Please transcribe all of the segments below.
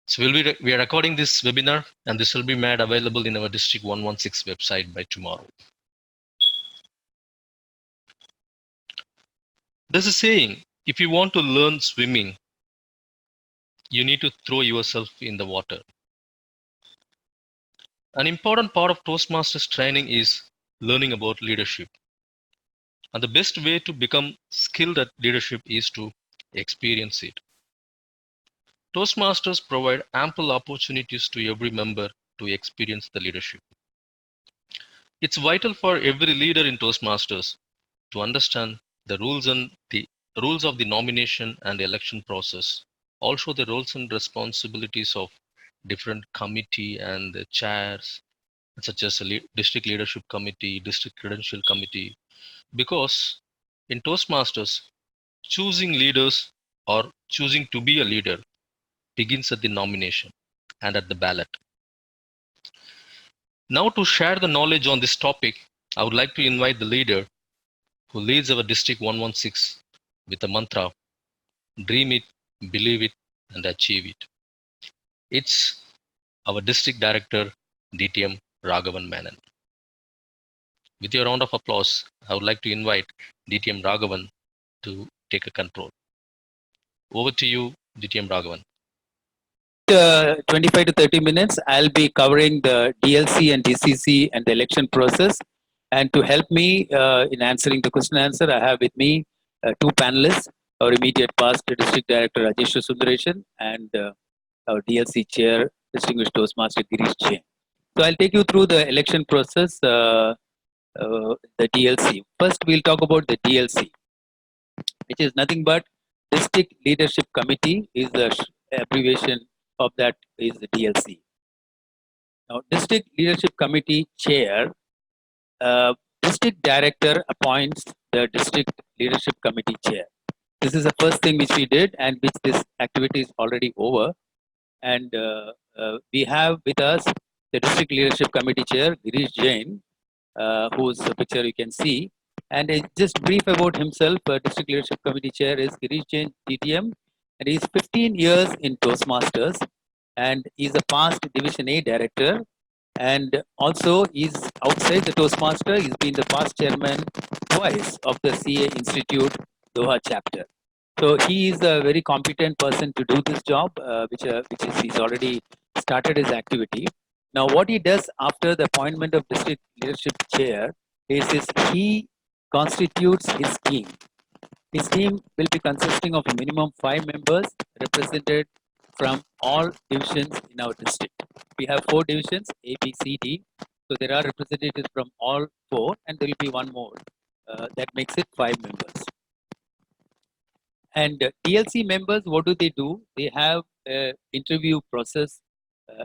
So we are recording this webinar, and this will be made available in our District 116 website by tomorrow. There's a saying, if you want to learn swimming, you need to throw yourself in the water. An important part of Toastmasters training is learning about leadership. And the best way to become skilled at leadership is to experience it. Toastmasters provide ample opportunities to every member to experience the leadership. It's vital for every leader in Toastmasters to understand the rules of the nomination and election process. Also, the roles and responsibilities of different committee and the chairs, such as a district leadership committee, district credential committee. Because in Toastmasters, choosing leaders or choosing to be a leader begins at the nomination and at the ballot. Now, to share the knowledge on this topic, I would like to invite the leader who leads our District 116 with the mantra, dream it, believe it, and achieve it. It's our District Director, DTM Raghavan Menon. With your round of applause, I would like to invite DTM Raghavan to take a control. Over to you, DTM Raghavan. 25 to 30 minutes, I'll be covering the DLC and DCC and the election process. And to help me in answering the question and answer, I have with me two panelists, our immediate past District Director Rajesh Sundareshan and our DLC Chair, Distinguished Toastmaster Girish Jain. So I'll take you through the election process, the DLC. First, we'll talk about the DLC, which is nothing but District Leadership Committee is the abbreviation of that is the DLC. Now, District Leadership Committee Chair, District Director appoints the District Leadership Committee Chair. This is the first thing which we did and which this activity is already over. And we have with us the District Leadership Committee Chair, Girish Jain, whose picture you can see. And just brief about himself, District Leadership Committee Chair is Girish Jain, DTM, and he's 15 years in Toastmasters, and he's a past Division A Director, and also he's outside the Toastmaster. He's been the past chairman twice of the CA Institute Doha chapter. So he is a very competent person to do this job, which is he's already started his activity. Now, what he does after the appointment of district leadership chair is he constitutes his team. His team will be consisting of a minimum 5 members represented from all divisions in our district. We have 4 divisions, A, B, C, D. So there are representatives from all 4, and there will be one more. That makes it 5 members. And DLC members, what do? They have an interview process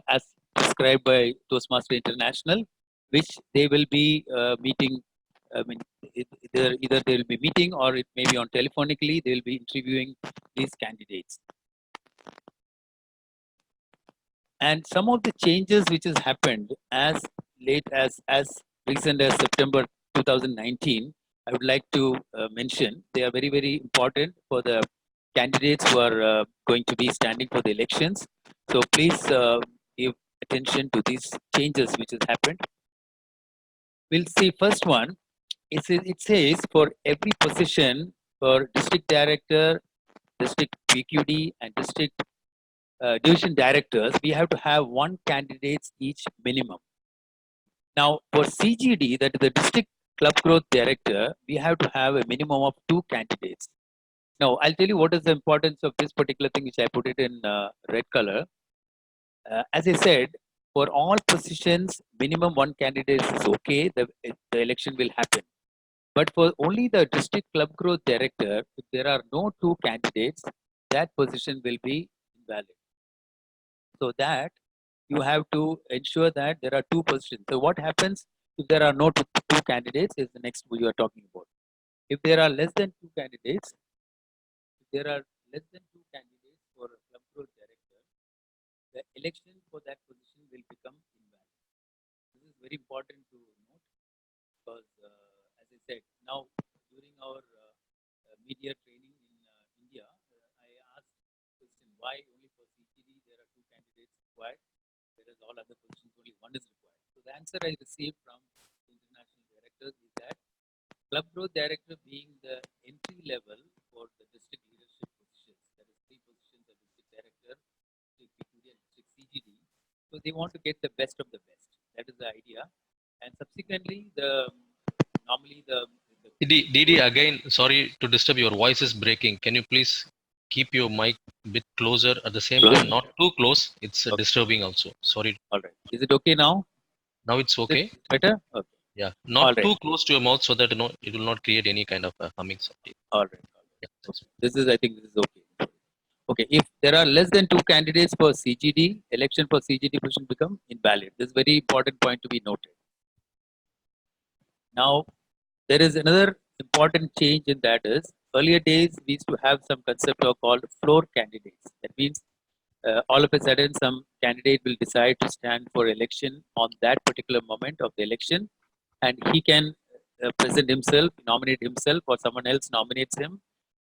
as prescribed by Toastmaster International, which they will be meeting. I mean, either they will be meeting or it may be on telephonically. They will be interviewing these candidates. And some of the changes which has happened as late as recent as September 2019, I would like to mention. They are very, very important for the candidates who are going to be standing for the elections. So please give attention to these changes which has happened. We'll see first one. It says for every position for district director, district PQD, and district division directors, we have to have 1 candidates each minimum. Now, for CGD, that is the district club growth director, we have to have a minimum of 2 candidates. Now, I'll tell you what is the importance of this particular thing, which I put it in red color. As I said, for all positions, minimum 1 candidate is okay. The election will happen. But for only the district club growth director, if there are no 2 candidates, that position will be invalid. So that you have to ensure that there are 2 positions. So what happens if there are no 2 candidates is the next we are talking about. If there are less than 2 candidates, for a club growth director, the election for that position will become invalid. This is very important to note because, as I said, now during our media training in India, I asked the question why only for CGD there are 2 candidates required, whereas all other positions only one is required. So the answer I received from the international directors is that club growth director being the entry level for the district leadership positions, that is three positions of district director, district PQD and district CGD. So they want to get the best of the best. That is the idea. And subsequently, normally the Didi, again, sorry to disturb. Your voice is breaking. Can you please keep your mic a bit closer at the same time? close. Not too close. It's Okay. disturbing also. Sorry. All right. Is it okay now? Now it's Is it okay. better? Okay. Yeah. Not All right. too close to your mouth so that it will not create any kind of humming sound. All right. Yeah, Okay. This is, I think, this is okay. Okay. If there are less than two candidates for CGD, election for CGD position become invalid. This is very important point to be noted. Now, there is another important change in that is earlier days we used to have some concept of called floor candidates. That means all of a sudden some candidate will decide to stand for election on that particular moment of the election, and he can present himself, nominate himself, or someone else nominates him,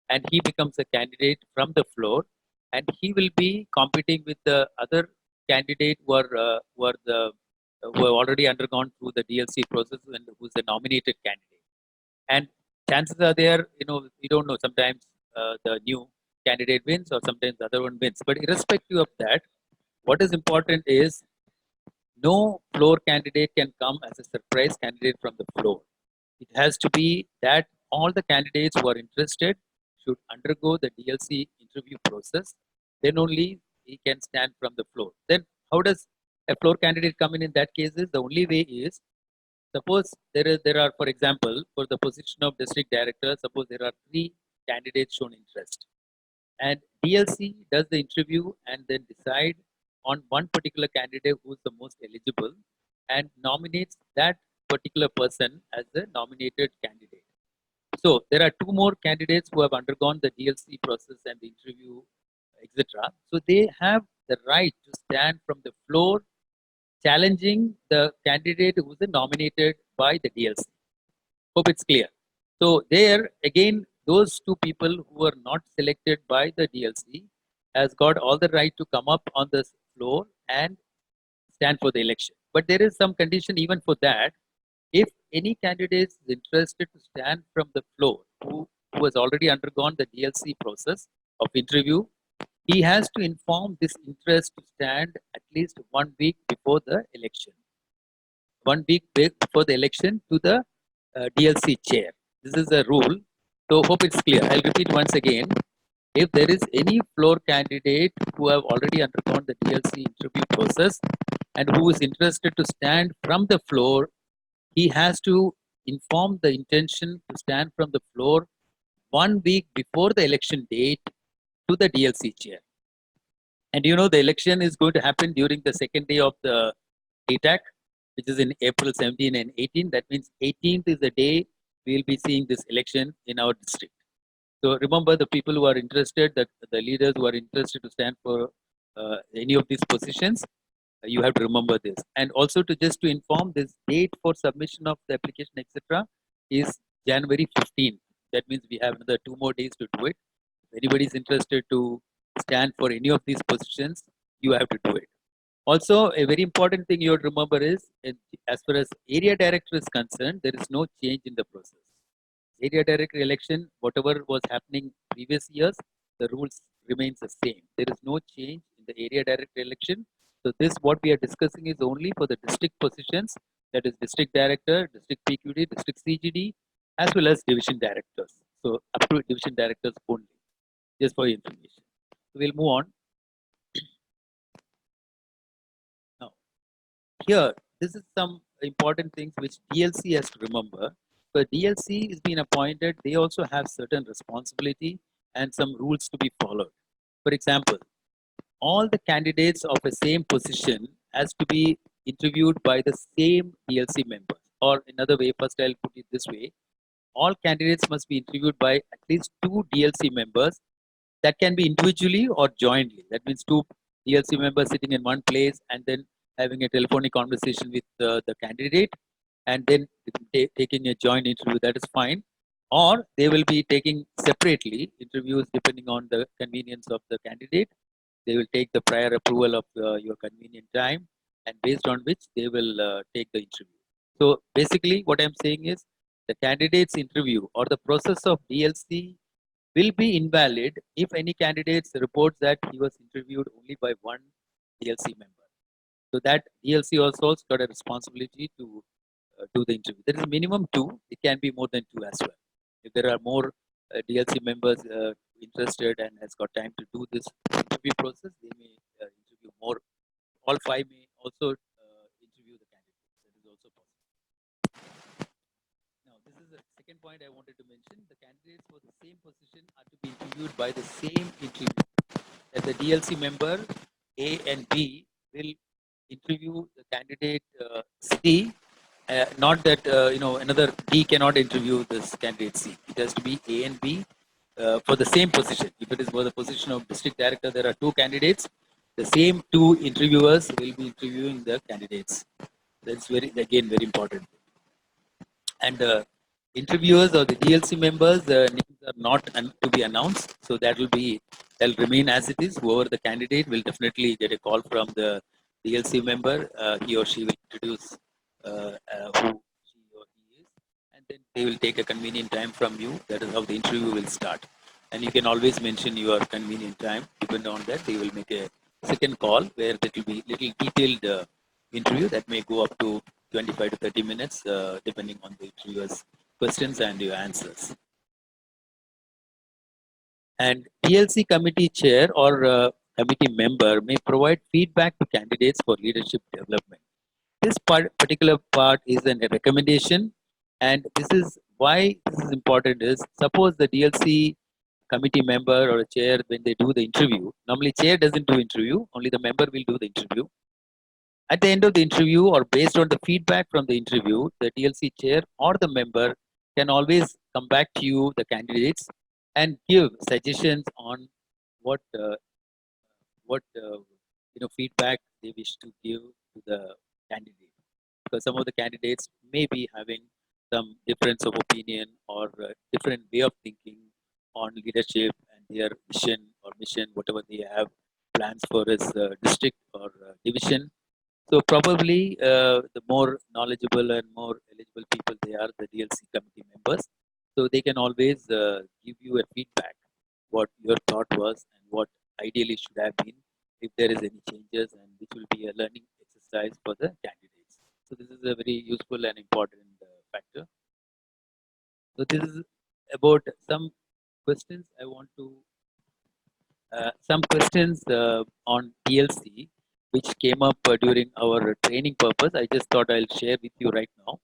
and he becomes a candidate from the floor, and he will be competing with the other candidate who have already undergone through the DLC process and who's the nominated candidate. And chances are there, we don't know. Sometimes the new candidate wins, or sometimes the other one wins. But irrespective of that, what is important is no floor candidate can come as a surprise candidate from the floor. It has to be that all the candidates who are interested should undergo the DLC interview process. Then only he can stand from the floor. Then how does a floor candidate come in that case? Is the only way is, suppose there are, for example, for the position of district director, suppose there are three candidates shown interest, and DLC does the interview and then decide on one particular candidate who is the most eligible and nominates that particular person as the nominated candidate. So there are two more candidates who have undergone the DLC process and the interview, etc. So they have the right to stand from the floor challenging the candidate who is nominated by the DLC. Hope it's clear. So there again, those two people who are not selected by the DLC has got all the right to come up on the floor and stand for the election. But there is some condition even for that. If any candidate is interested to stand from the floor who has already undergone the DLC process of interview, he has to inform this interest to stand at least 1 week before the election. 1 week before the election to the DLC chair. This is a rule. So hope it's clear. I'll repeat once again. If there is any floor candidate who have already undergone the DLC interview process and who is interested to stand from the floor, he has to inform the intention to stand from the floor 1 week before the election date to the DLC chair. And the election is going to happen during the second day of the DTAC, which is in April 17 and 18. That means 18th is the day we will be seeing this election in our district. So remember, the people who are interested, that the leaders who are interested to stand for any of these positions, you have to remember this. And also to inform, this date for submission of the application, etc., is January 15th. That means we have another 2 more days to do it. If anybody is interested to stand for any of these positions, you have to do it. Also, a very important thing you have to remember is, as far as area director is concerned, there is no change in the process. Area director election, whatever was happening previous years, the rules remains the same. There is no change in the area director election. So this, what we are discussing, is only for the district positions, that is district director, district PQD, district CGD, as well as division directors. So up to division directors only, just for your information. So we'll move on. Now, here, this is some important things which DLC has to remember. So DLC is being appointed, they also have certain responsibility and some rules to be followed. For example, all the candidates of a same position has to be interviewed by the same DLC members. Or another way, first I'll put it this way: all candidates must be interviewed by at least 2 DLC members, that can be individually or jointly. That means 2 DLC members sitting in one place and then having a telephonic conversation with the candidate, and then taking a joint interview. That is fine. Or they will be taking separately interviews depending on the convenience of the candidate. they will take the prior approval of your convenient time, and based on which they will take the interview. So basically, what I'm saying is the candidate's interview or the process of DLC will be invalid if any candidates reports that he was interviewed only by one DLC member. So that DLC also has got a responsibility to do the interview. There is a minimum two. It can be more than two as well. If there are more DLC members interested and has got time to do this interview process, they may interview more. All five may also interview the candidates. That is also possible. Now, this is the second point I wanted to mention. The candidates for the same position are to be interviewed by the same interview. That the DLC member A and B will interview the candidate C. Not that another D cannot interview this candidate C. It has to be A and B for the same position. If it is for the position of district director, there are two candidates. The same two interviewers will be interviewing the candidates. That's very important. And interviewers or the DLC members, the names are not to be announced, so that'll remain as it is. Whoever the candidate will definitely get a call from the DLC member. He or she will introduce who she or he is, and then they will take a convenient time from you. That is how the interview will start. And you can always mention your convenient time. Depending on that, they will make a second call where there will be little detailed interview that may go up to 25 to 30 minutes, depending on the interviewer's questions and your answers. And DLC committee chair or committee member may provide feedback to candidates for leadership development. This particular part is a recommendation, and this is why this is important. Is suppose the DLC committee member or a chair, when they do the interview, normally chair doesn't do interview, only the member will do the interview. At the end of the interview, or based on the feedback from the interview, the DLC chair or the member can always come back to you, the candidates, and give suggestions on what feedback they wish to give to the candidate. Because some of the candidates may be having some difference of opinion or different way of thinking on leadership and their vision or mission, whatever they have plans for his district or division. So probably the more knowledgeable and more eligible people they are, the DLC committee members. So they can always give you a feedback what your thought was and what ideally should have been if there is any changes, and which will be a learning exercise for the candidates. So this is a very useful and important factor. So this is about some questions I want to some questions on PLC which came up during our training purpose. I just thought I'll share with you right now.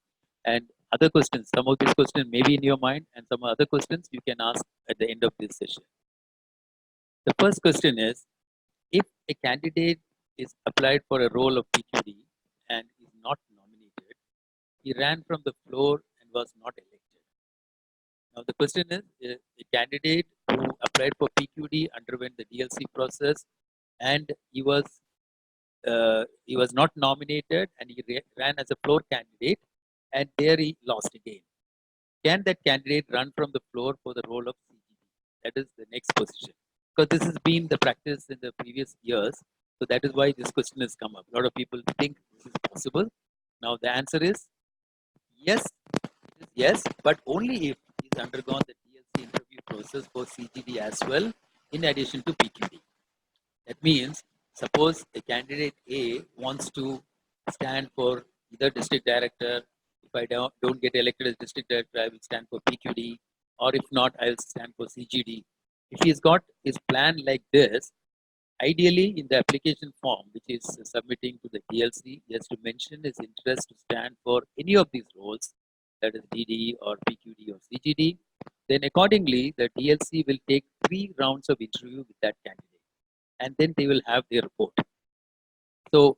And other questions, some of these questions may be in your mind, and some other questions you can ask at the end of this session. The first question is, if a candidate is applied for a role of PQD and is not nominated, he ran from the floor and was not elected. Now the question is, a candidate who applied for PQD underwent the DLC process and he was not nominated and he ran as a floor candidate, and there he lost again. Can that candidate run from the floor for the role of CGD? That is the next position. Because this has been the practice in the previous years. So that is why this question has come up. A lot of people think this is possible. Now the answer is yes, it is yes, but only if he's undergone the DLC interview process for CGD as well, in addition to PQD. That means, suppose a candidate A wants to stand for either district director. If I don't get elected as district director, I will stand for PQD, or if not, I will stand for CGD. If he's got his plan like this, ideally in the application form, which is submitting to the DLC, he has to mention his interest to stand for any of these roles, that is DD or PQD or CGD. Then accordingly, the DLC will take 3 rounds of interview with that candidate, and then they will have their report. So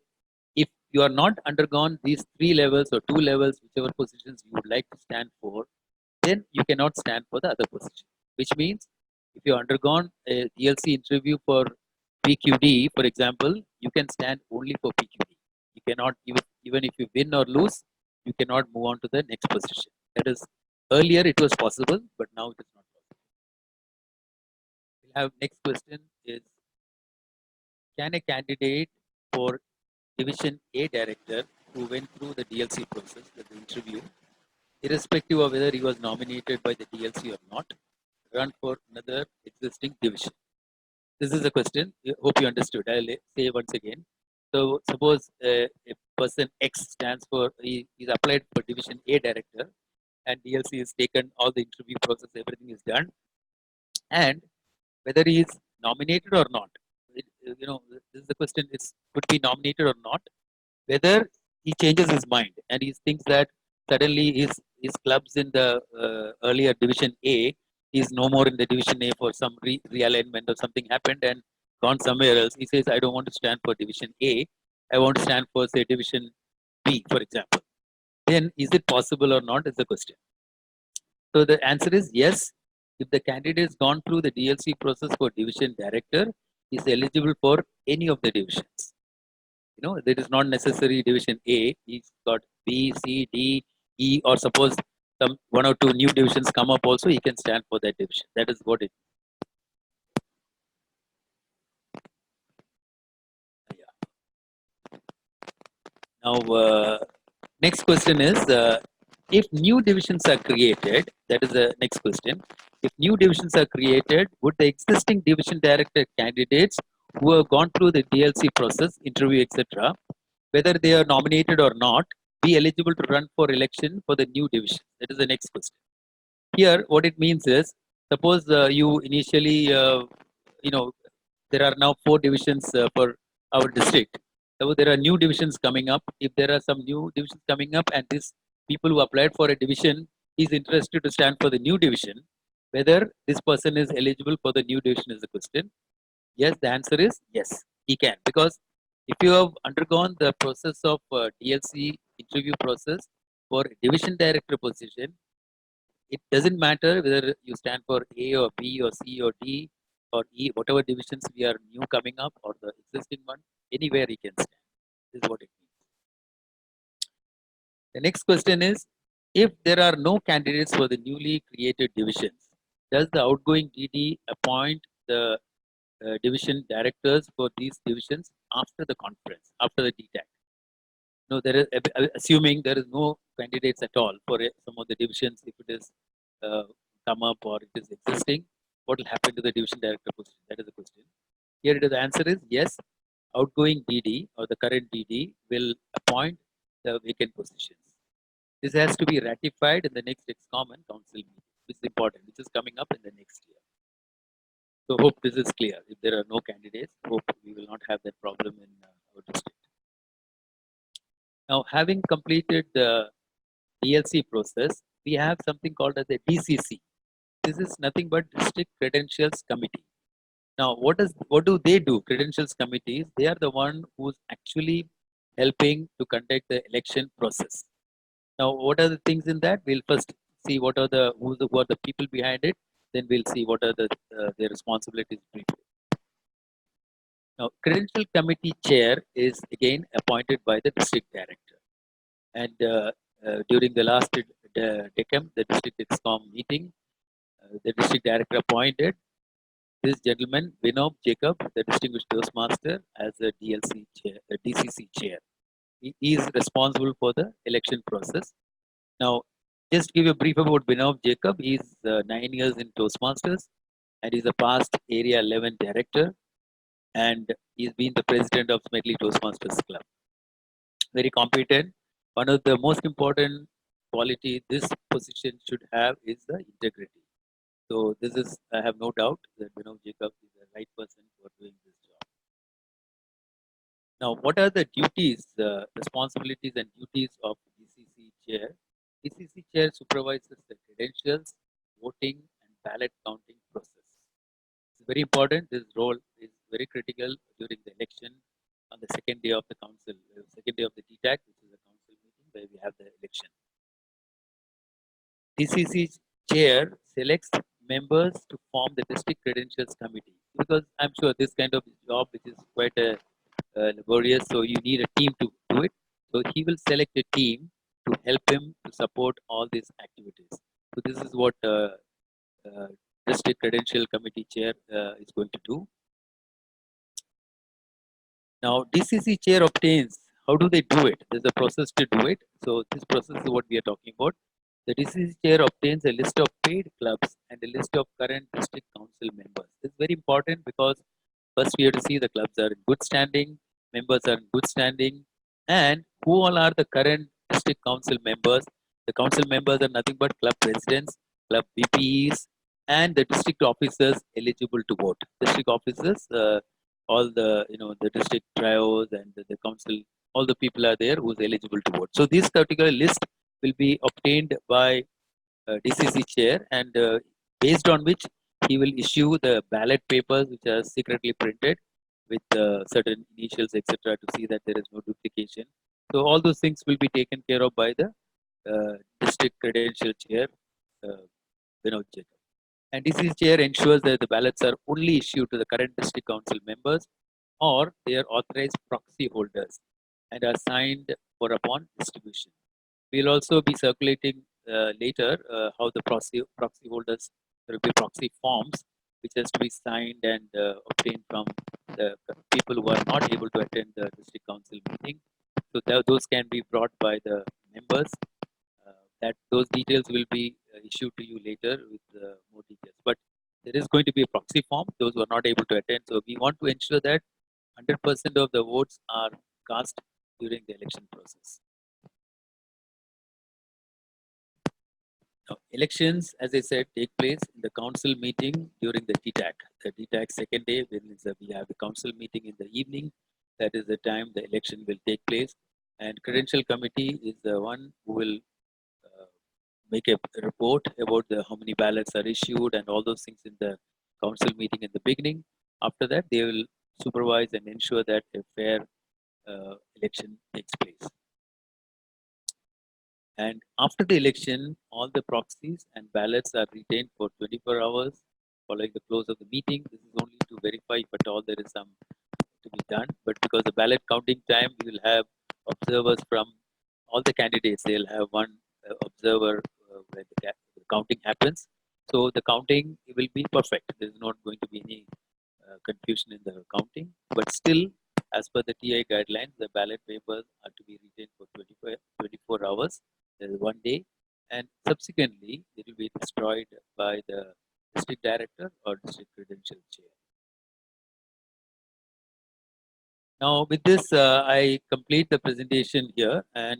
if you are not undergone these 3 levels or 2 levels, whichever positions you would like to stand for, then you cannot stand for the other position. Which means if you undergone a DLC interview for PQD, for example, you can stand only for PQD. You cannot, even if you win or lose, you cannot move on to the next position. That is, earlier it was possible, but now it is not possible. We'll have next question is, can a candidate for Division A director who went through the DLC process, the interview, irrespective of whether he was nominated by the DLC or not, run for another existing division? This is a question. Hope you understood. I'll say once again. So suppose a person X stands for, he's applied for Division A director, and DLC is taken, all the interview process, everything is done, and whether he is nominated or not, this is the question. It could be nominated or not. Whether he changes his mind and he thinks that suddenly his clubs in the earlier Division A is no more in the Division A for some realignment or something happened and gone somewhere else. He says, I don't want to stand for Division A. I want to stand for, say, Division B, for example. Then is it possible or not is the question. So the answer is yes. If the candidate has gone through the DLC process for division director, is eligible for any of the divisions. That is not necessary division A. He's got B, C, D, E, or suppose some one or two new divisions come up also, he can stand for that division. That is what it. Yeah. Now, next question is, if new divisions are created, that is the next question. If new divisions are created, would the existing division director candidates who have gone through the DLC process, interview, etc., whether they are nominated or not, be eligible to run for election for the new division? That is the next question. Here, what it means is, suppose you initially, there are now 4 divisions for our district. So there are new divisions coming up. If there are some new divisions coming up, and these people who applied for a division is interested to stand for the new division, whether this person is eligible for the new division is the question. Yes, the answer is yes, he can. Because if you have undergone the process of DLC interview process for division director position, it doesn't matter whether you stand for A or B or C or D or E, whatever divisions we are new coming up or the existing one, anywhere he can stand. This is what it means. The next question is, if there are no candidates for the newly created divisions, does the outgoing DD appoint the division directors for these divisions after the conference, after the DTAC? No, there is, assuming there is no candidates at all for some of the divisions, if it is uh, come up or it is existing, what will happen to the division director position? That is the question. Here it is, the answer is yes. Outgoing DD or the current DD will appoint the vacant positions. This has to be ratified in the next EXCOM and council meeting, which is important, which is coming up in the next year. So hope this is clear. If there are no candidates, hope we will not have that problem in our district. Now, having completed the DLC process, we have something called as a DCC. This is nothing but District Credentials Committee. Now, what do they do? Credentials committees, they are the one who's actually helping to conduct the election process. Now, what are the things in that? We'll first see what are who are the people behind it. Then we'll see what are their responsibilities briefly. Now, Credential Committee Chair is again appointed by the District Director. And during the last DECM, the District EXCOM meeting, the District Director appointed this gentleman, Vinod Jacob, the Distinguished Toastmaster, as a DLC chair, a DCC chair. He is responsible for the election process. Now, just give you a brief about Vinod Jacob. He is 9 years in Toastmasters, and he's a past Area 11 director, and he's been the president of Smedley Toastmasters Club. Very competent. One of the most important quality this position should have is the integrity. So this is, I have no doubt that Jacob is the right person for doing this job. Now, what are the duties, responsibilities and duties of DCC chair? DCC chair supervises the credentials, voting and ballot counting process. It's very important. This role is very critical during the election on the second day of the council, second day of the DTAC, which is a council meeting where we have the election. DCC chair selects members to form the district credentials committee, because I'm sure this kind of job, which is quite laborious, so you need a team to do it. So he will select a team to help him to support all these activities. So this is what district credential committee chair is going to do. Now, DCC chair obtains. How do they do it? There's a process to do it. So, this process is what we are talking about. The DCC chair obtains a list of paid clubs and a list of current district council members. This is very important because first we have to see the clubs are in good standing, members are in good standing, and who all are the current district council members. The council members are nothing but club presidents, club VPs, and the district officers eligible to vote. District officers, all the the district trios and the council, all the people are there who's eligible to vote. So this particular list will be obtained by DCC chair, and based on which he will issue the ballot papers which are secretly printed with certain initials, etc., to see that there is no duplication. So all those things will be taken care of by the district credential chair, uh, Vinod Jacob. And DCC chair ensures that the ballots are only issued to the current district council members or their authorized proxy holders and are signed for upon distribution. We'll also be circulating later how the proxy holders, there will be proxy forms which has to be signed and obtained from the people who are not able to attend the district council meeting. So those can be brought by the members. That those details will be issued to you later with more details. But there is going to be a proxy form. Those who are not able to attend. So we want to ensure that 100% of the votes are cast during the election process. Now, elections, as I said, take place in the council meeting during the DTAC. The DTAC second day, when we have the council meeting in the evening. That is the time the election will take place. And credential committee is the one who will make a report about how many ballots are issued and all those things in the council meeting in the beginning. After that, they will supervise and ensure that a fair election takes place. And after the election, all the proxies and ballots are retained for 24 hours following the close of the meeting. This is only to verify if at all there is some to be done. But because the ballot counting time, we will have observers from all the candidates. They'll have one observer when the counting happens. So the counting will be perfect. There's not going to be any confusion in the counting. But still, as per the TI guidelines, the ballot papers are to be retained for 24 hours. There is one day. And subsequently, it will be destroyed by the district director or district credential chair. Now, with this, I complete the presentation here, and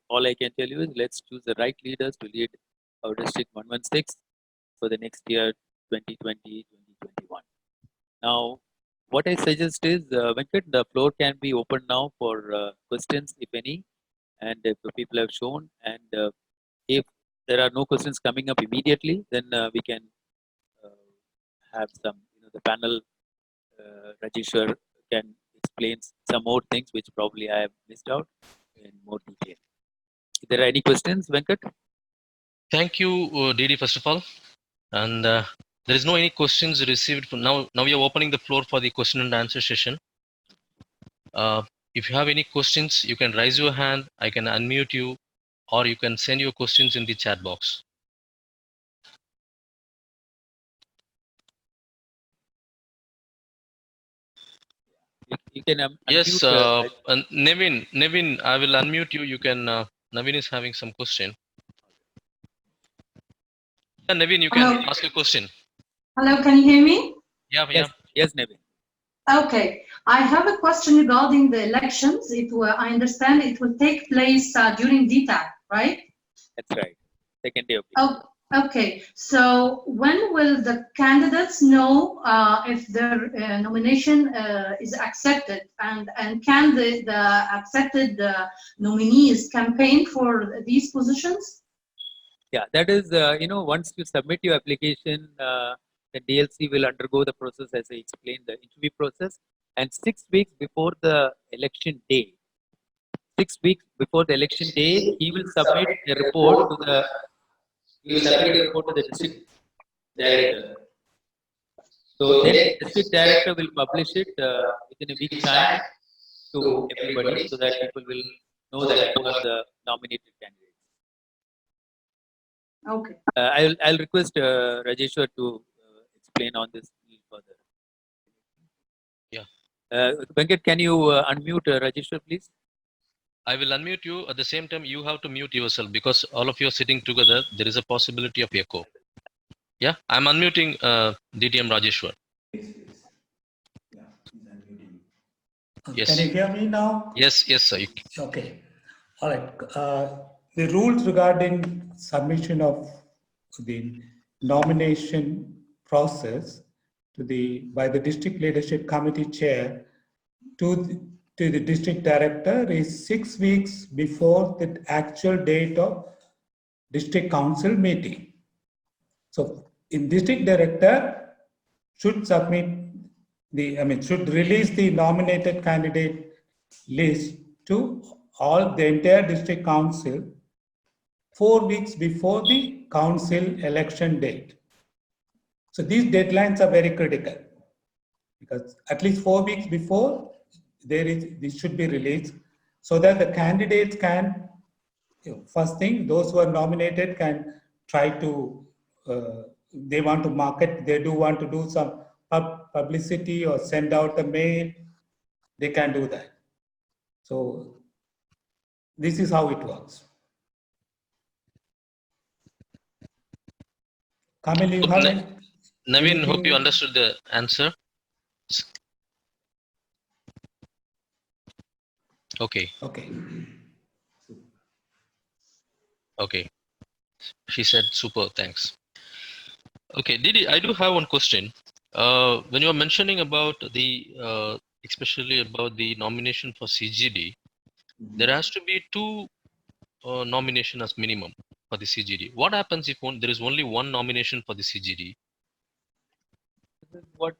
all I can tell you is let's choose the right leaders to lead our district 116 for the next year 2020-2021. Now, what I suggest is, Venkat, the floor can be opened now for questions, if any, and if people have shown, and if there are no questions coming up immediately, then we can have some, the panel, Rajeshwar can explain some more things which probably I have missed out in more detail. If there are any questions, Venkat? Thank you, Didi, first of all. And there is no any questions received for now. Now we are opening the floor for the question and answer session. If you have any questions, you can raise your hand. I can unmute you, or you can send your questions in the chat box. You can Yes, unmute. Nevin, I will unmute you. You can. Navin is having some question. Yeah, Nevin, you can Hello. ask a question. Hello, can you hear me? Yeah, Yes, yes, Nevin. Okay, I have a question regarding the elections. I understand it will take place during DTAC, right? That's right. Second day of Oh, okay. So when will the candidates know if their nomination is accepted, and can the accepted nominees campaign for these positions? Yeah, that is, once you submit your application, the DLC will undergo the process as I explained, the interview process. And 6 weeks before the election day, 6 weeks before the election day, he will submit a report to the district director. So then district director will publish it within a week's time to everybody so that people will know that who are the nominated candidates. Okay. I'll request Rajeshwar to explain on this further. Yeah. Venkat, can you unmute Rajeshwar, please? I will unmute you. At the same time, you have to mute yourself because all of you are sitting together. There is a possibility of echo. Yeah, I'm unmuting DTM Rajeshwar. Please. Yeah, he's unmuting. Yes. Can you hear me now? Yes, sir. Okay. All right. The rules regarding submission of the nomination process by the district leadership committee chair to the district director is 6 weeks before the actual date of district council meeting. So, in district director should should release the nominated candidate list to the entire district council 4 weeks before the council election date. So these deadlines are very critical because at least 4 weeks before this should be released so that the candidates can, first thing, those who are nominated can try to, they want to market, they do want to do some publicity or send out a mail, they can do that. So this is how it works. Kamil, you have any? Naveen, hope you understood the answer. Okay. Okay. She said super, thanks. Okay, Didi, I do have one question. When you are mentioning about the, especially about the nomination for CGD, there has to be 2 nomination as minimum for the CGD. What happens if there is only 1 nomination for the CGD? This is what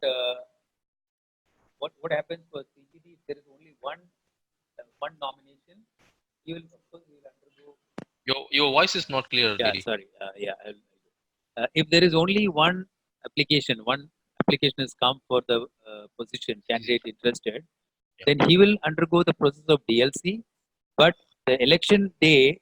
happens for CGD. If there is only one nomination, you will, of course, undergo. Your voice is not clear, Yeah, Didi. sorry. If there is only one application has come for the position, candidate interested, then he will undergo the process of DLC. But the election day,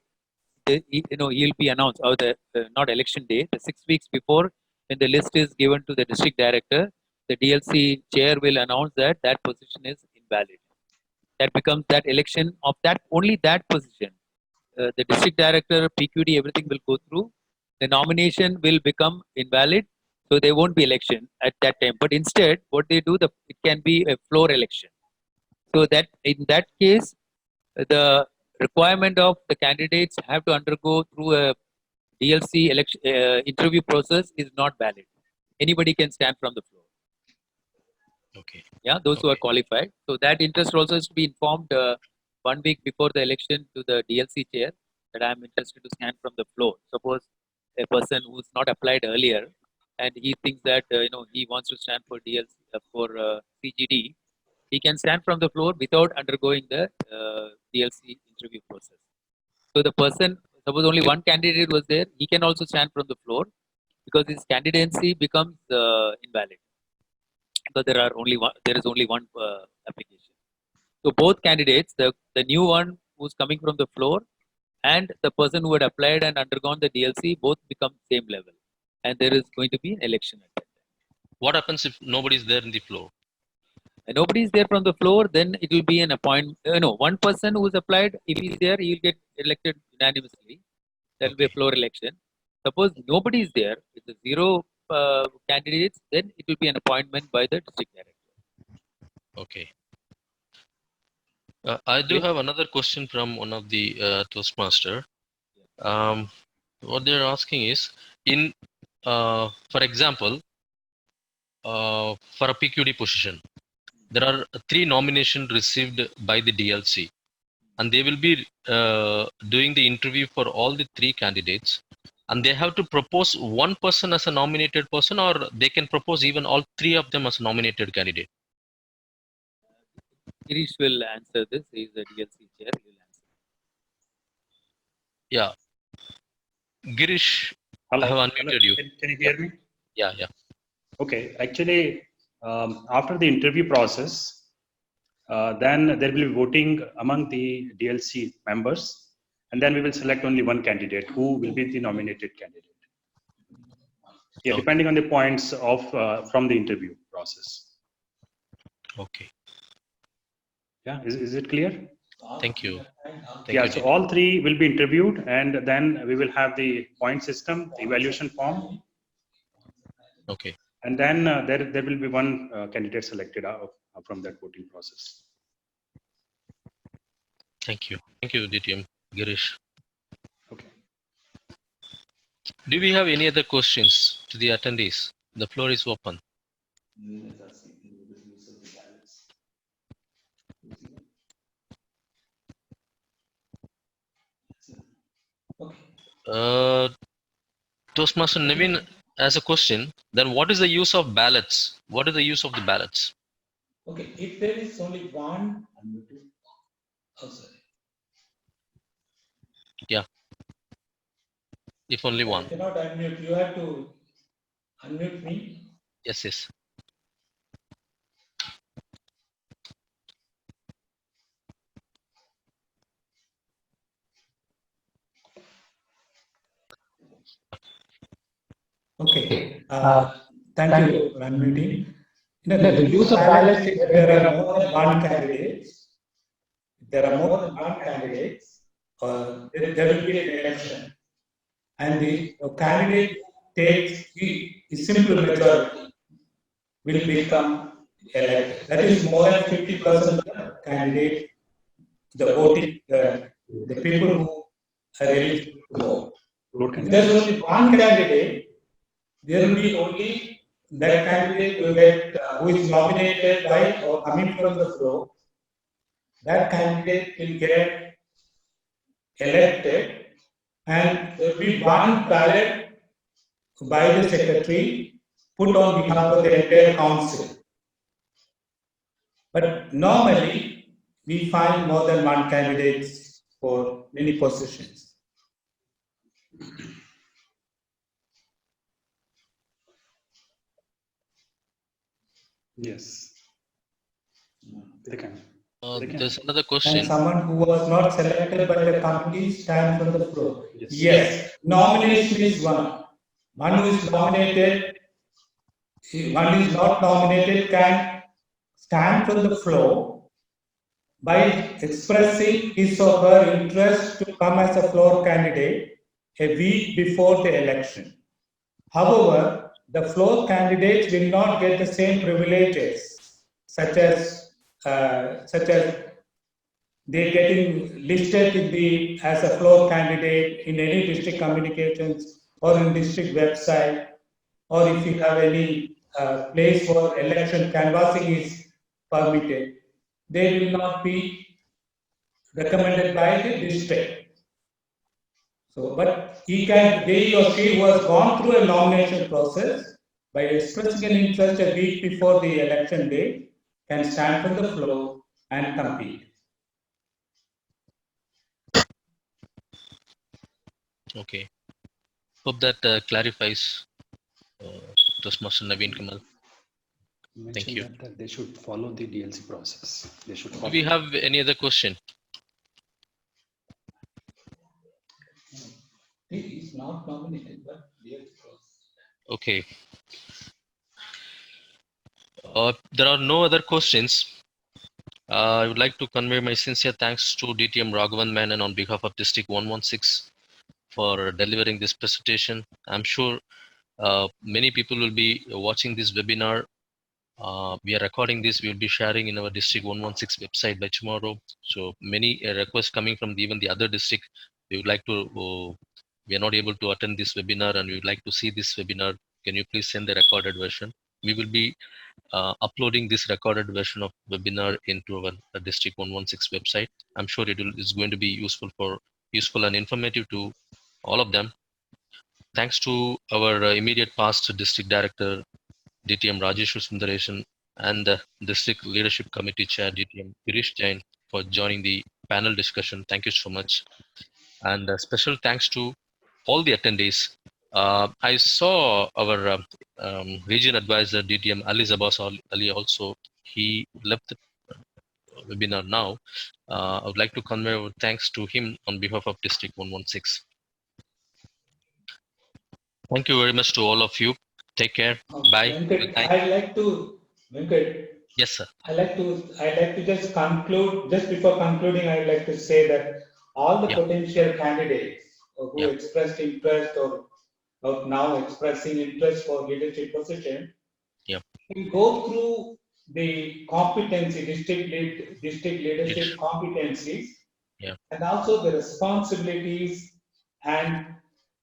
he'll be announced, or the not election day, the 6 weeks before, when the list is given to the district director, the DLC chair will announce that position is invalid. That becomes that election of only that position. The district director, PQD, everything will go through. The nomination will become invalid, so there won't be election at that time. But instead, what they do, it can be a floor election. So that in that case, the requirement of the candidates have to undergo through a DLC election interview process is not valid. Anybody can stand from the floor. Okay. Yeah, those who are qualified. So that interest also is to be informed 1 week before the election to the DLC chair that I am interested to stand from the floor. Suppose a person who's not applied earlier and he thinks that he wants to stand for DLC for CGD, he can stand from the floor without undergoing the DLC interview process. So the person, suppose only one candidate was there, he can also stand from the floor because his candidacy becomes invalid. Because there is only one application. So both candidates, the new one who's coming from the floor and the person who had applied and undergone the DLC, both become same level, and there is going to be an election at that time. What happens if nobody is there in the floor? And nobody is there from the floor, then it will be an appointment. One person who is applied, if he is there, he will get elected unanimously. There will be a floor election. Suppose nobody is there, it's a 0 candidates, then it will be an appointment by the district director. Okay. I do have another question from one of the Toastmaster. What they're asking is, for example, for a PQD position, there are 3 nominations received by the DLC, and they will be doing the interview for all the 3 candidates, and they have to propose one person as a nominated person, or they can propose even all 3 of them as a nominated candidate. Girish will answer this. He is the DLC chair. He will answer. Yeah. Girish, hello, I have unmuted you. Can you hear me? Yeah. Okay. Actually, after the interview process, then there will be voting among the DLC members, and then we will select only one candidate who will be the nominated candidate. Yeah, depending on the points of from the interview process. Okay. Yeah, is it clear? Thank you. Thank Yeah, you, so DTM. all three will be interviewed, and then we will have the point system, the evaluation form, Okay. and then there will be one candidate selected from that voting process. Thank you. Thank you, DTM. Girish. Okay. Do we have any other questions to the attendees? The floor is open. Toastmaster Naveen has a question. Then what is the use of ballots? What is the use of the ballots? Okay, if there is only one, oh, sorry. Yeah. If only I one. cannot unmute. You have to unmute me. Yes, yes. Okay. Thank you for unmuting. The use of ballots is when there are more than one candidate. If there are more than one candidate, there will be an election. And the candidate takes a simple majority will become elected. That is more than 50% of the candidate, the voting, the people who are eligible to vote. If there's only one candidate, there will be only that candidate will get who is nominated by or coming from the floor. That candidate will get elected, and there will be one ballot by the secretary put on behalf of the entire council. But normally, we find more than one candidates for many positions. Yes. They can. There's another And question. someone who was not selected by the committee stands on the floor. Yes, nomination is one. One who is nominated, one is not nominated can stand from the floor by expressing his or her interest to come as a floor candidate a week before the election. However, the floor candidates will not get the same privileges, such as they getting listed as a floor candidate in any district communications or in district website, or if you have any place for election canvassing is permitted, they will not be recommended by the district. So, but he or she who has gone through a nomination process by expressing an interest a week before the election day can stand from the floor and compete. Okay. Hope that clarifies Toastmaster Naveen Kamal. Thank you. That they should follow the DLC process. They should Do follow. we have any other question? He is not nominated, but Okay. There are no other questions. I would like to convey my sincere thanks to DTM Raghavan Menon on behalf of District 116 for delivering this presentation. I'm sure many people will be watching this webinar. We are recording this. We will be sharing in our District 116 website by tomorrow. So many requests coming from even the other district. We would like to. We are not able to attend this webinar, and we would like to see this webinar. Can you please send the recorded version? We will be uploading this recorded version of webinar into our District 116 website. I'm sure it's going to be useful and informative to all of them. Thanks to our immediate past District Director DTM Rajesh Sundaresan and the District Leadership Committee Chair DTM Girish Jain for joining the panel discussion. Thank you so much. And special thanks to all the attendees. I saw our region advisor DTM Ali Zabas Ali also. He left the webinar now. I would like to convey our thanks to him on behalf of District 116. Thank you very much to all of you. Take care. Bye. Good night. I'd like to, Venkat, Yes, sir. I'd like to just conclude, just before concluding, I'd like to say that all the Yeah. potential candidates who Yeah. expressed interest or now expressing interest for leadership position Yeah. will go through the competency, district leadership competencies, Yeah. and also the responsibilities and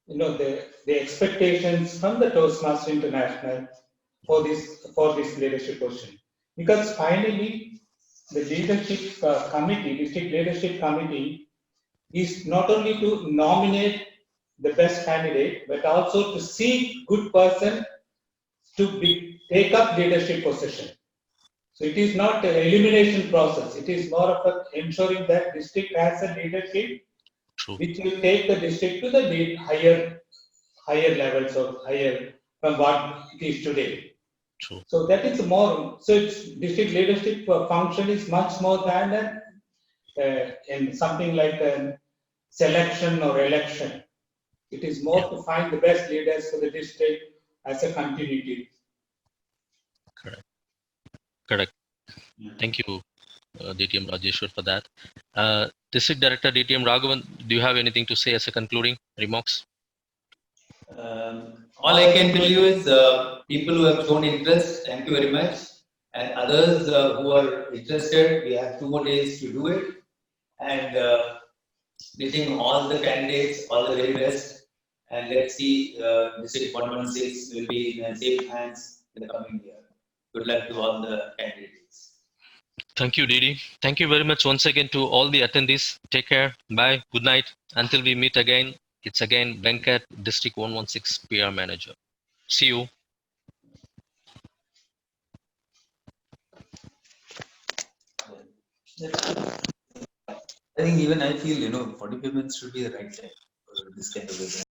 the expectations from the Toastmaster International for this leadership position. Because finally, the leadership committee, district leadership committee, is not only to nominate the best candidate, but also to seek good person to take up leadership position. So it is not an elimination process. It is more of ensuring that district has a leadership True. which will take the district to the higher levels or higher from what it is today. True. So that is more. So it's district leadership function is much more than in something like a selection or election. It is more Yeah. to find the best leaders for the district as a continuity. Correct. Correct. Thank you, DTM Rajeshwar, for that. District Director DTM Raghavan, do you have anything to say as a concluding remarks? All I can tell you is people who have shown interest, thank you very much. And others who are interested, we have 2 more days to do it. And wishing all the candidates all the very best. And let's see, District 116 will be in safe hands in the coming year. Good luck to all the candidates. Thank you, Didi. Thank you very much once again to all the attendees. Take care. Bye. Good night. Until we meet again, it's again Venkat, District 116 PR Manager. See you. I think even I feel 45 minutes should be the right time for this kind of event.